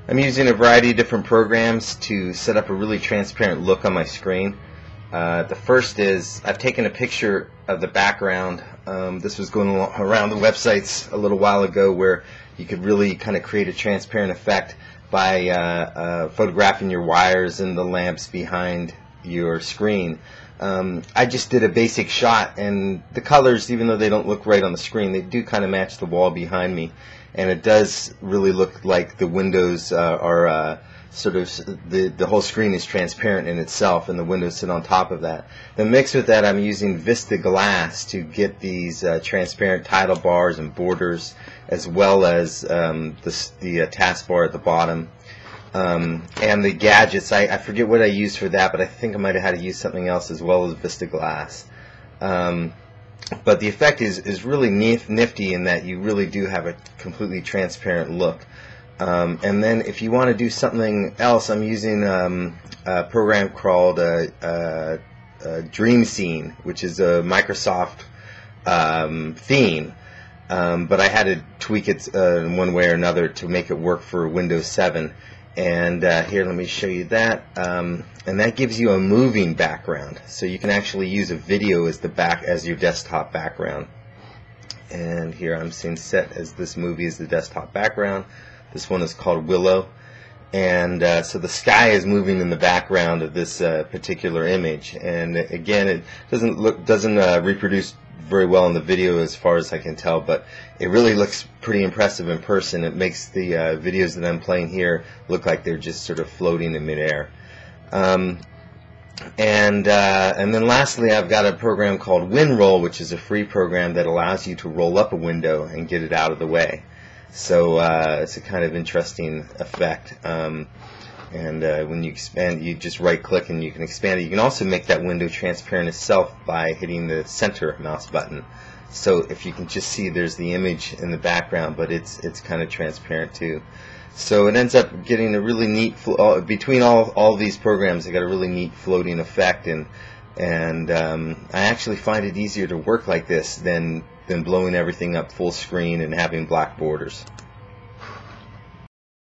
I'm using a variety of different programs to set up a really transparent look on my screen. The first is I've taken a picture of the background. This was going around the websites a little while ago, where you could really kind of create a transparent effect by photographing your wires and the lamps behind your screen. I just did a basic shot, and the colors, even though they don't look right on the screen, they do kind of match the wall behind me, and it does really look like the windows are sort of, the whole screen is transparent in itself, and the windows sit on top of that. Then mixed with that, I'm using Vista glass to get these transparent title bars and borders, as well as the taskbar at the bottom. And the gadgets, I forget what I used for that, but I think I might have had to use something else as well as Vista glass. But the effect is really nifty in that you really do have a completely transparent look. And then if you want to do something else, I'm using a program called Dream Scene, which is a Microsoft theme. But I had to tweak it in one way or another to make it work for Windows 7. And here, let me show you that. And that gives you a moving background, so you can actually use a video as your desktop background. And here I'm saying set as this movie is the desktop background. This one is called Willow, and so the sky is moving in the background of this particular image. And again, it doesn't reproduce very well in the video as far as I can tell, but it really looks pretty impressive in person. It makes the videos that I'm playing here look like they're just sort of floating in midair. And then lastly, I've got a program called WinRoll, which is a free program that allows you to roll up a window and get it out of the way. So it's a kind of interesting effect. When you expand, you just right click and you can expand it. You can also make that window transparent itself by hitting the center mouse button. So if you can just see, there's the image in the background, but it's kind of transparent too. So it ends up getting a really neat between all these programs. I got a really neat floating effect, and I actually find it easier to work like this than blowing everything up full screen and having black borders.